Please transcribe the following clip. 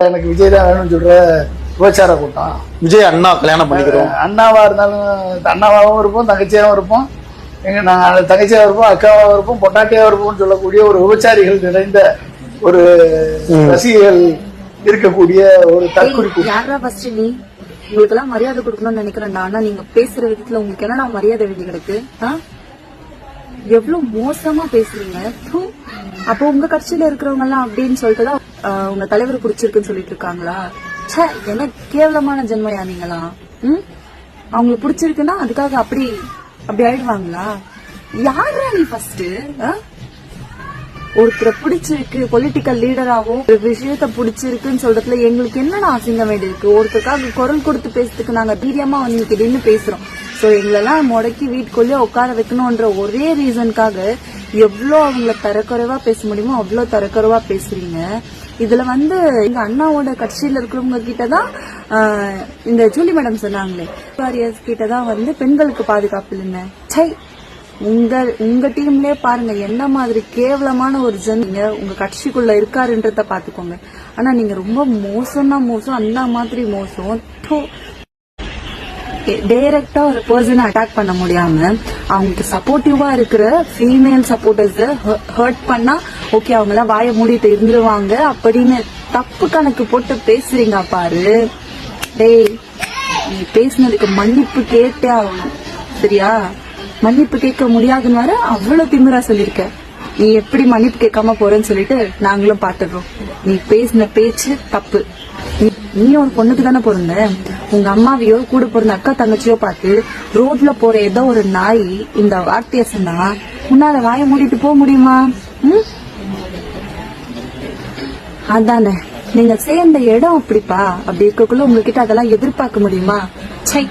எனக்கு விஜய் தான் வேணும்னு சொல்ற விபச்சார கூட்டம். விஜய் அண்ணா கல்யாணம் பண்ணிக்கிறோம். அண்ணாவா இருந்தாலும் அண்ணாவாகவும் இருப்போம், தங்கச்சியாகவும் இருப்போம், நாங்க தங்கச்சியாகவும் இருப்போம், அக்காவாகவும் இருப்போம், பொட்டாட்டியாகவும் இருப்போம்னு சொல்லக்கூடிய ஒரு விபச்சாரிகள் நிறைந்த ஒரு ரசிகர்கள் இருக்கக்கூடிய ஒரு தற்குறிப்பு. யாரா ஃபர்ஸ்ட் நீ உங்களுக்கு எல்லாம் மரியாதை கொடுக்கணும்னு நினைக்கிறேன். ஆனா நீங்க பேசுற விதத்துல உங்களுக்கு என்ன மரியாதை வேண்டி கிடக்கு? எவ்வளவு மோசமா பேசுறீங்க. அப்போ உங்க கட்சியில இருக்கிறவங்க எல்லாம் அப்படின்னு சொல்லிட்டுதான் உங்க தலைவர் பிடிச்சிருக்குன்னு சொல்லிட்டு இருக்காங்களா? என்ன கேவலமான ஜென்மையா நீங்களா? அவங்களுக்கு பிடிச்சிருக்குன்னா அதுக்காக அப்படி ஆயிடுவாங்களா? யாரா நீ ஃபர்ஸ்ட்? ஒருத்தரை பிடிச்சிருக்கு பொலிட்டிக்கல் லீடராகவும் ஒரு விஷயத்த பிடிச்சிருக்குன்னு சொல்றதுல எங்களுக்கு என்னென்ன அசிங்கம் வேண்டி இருக்கு? ஒருத்தருக்காக குரல் கொடுத்து பேசுறதுக்கு நாங்க தைரியமா வந்து நின்று பேசுறோம். சோ எங்களெல்லாம் முடக்கி வீட்டுக்குள்ளே உட்கார வைக்கணும்ன்ற ஒரே ரீசனுக்காக எவ்வளவு அவங்கள தரக்குறைவா பேச முடியுமோ அவ்வளவு தரக்குறைவா பேசுறீங்க. இதுல வந்து எங்க அண்ணாவோட கட்சியில இருக்கிறவங்க கிட்டதான் இந்த ஜூலி மேடம் சொன்னாங்களே, வாரியர்ஸ் கிட்டதான் வந்து பெண்களுக்கு பாதுகாப்பு இல்லைன்னு. சை, உங்க டீம்லயே பாருங்க என்ன மாதிரி கேவலமான ஒரு ஜனங்க உங்க கட்சிக்குள்ள இருக்காருன்றத பாத்துக்கோங்க. ஆனா நீங்க ரொம்ப மோசம்னா மோசம், அந்த மாதிரி மோசம். டைரக்டா ஒரு பர்சனை அட்டாக் பண்ண முடியாம அவங்களுக்கு சப்போர்ட்டிவா இருக்கிற ஃபீமேல் சப்போர்ட்டர்ஸ் ஹர்ட் பண்ணா ஓகே அவங்க எல்லாம் வாய மூடிட்டு இருந்துருவாங்க அப்படின்னு தப்பு கணக்கு போட்டு பேசுறீங்க பாரு. டேய், நீ பேசினதுக்கு மன்னிப்பு கேட்டே ஆகணும், சரியா? மன்னிப்பு கேட்க முடியாதுன்னு வர அவ்வளவு திமிரா சொல்லிருக்க. நீ எப்படி மன்னிப்பு கேட்காம போறேன்னு சொல்லிட்டு நாங்களும் பாத்துடுறோம். நீ பேசின பேச்சு தப்பு. நீ ஒரு பொண்ணுக்கு தானே பிறந்த. உங்க அம்மாவையோ கூட பிறந்த அக்கா தங்கச்சியோ பார்த்து ரோட்ல போற ஏதோ ஒரு நாய் இந்த வார்த்தைய சொன்னா உன்னால வாய மூடிட்டு போக முடியுமா? அதானே நீங்க சேர்ந்த இடம் அப்படிப்பா. அப்படி இருக்கக்குள்ள உங்ககிட்ட அதெல்லாம் எதிர்பார்க்க முடியுமா? சை.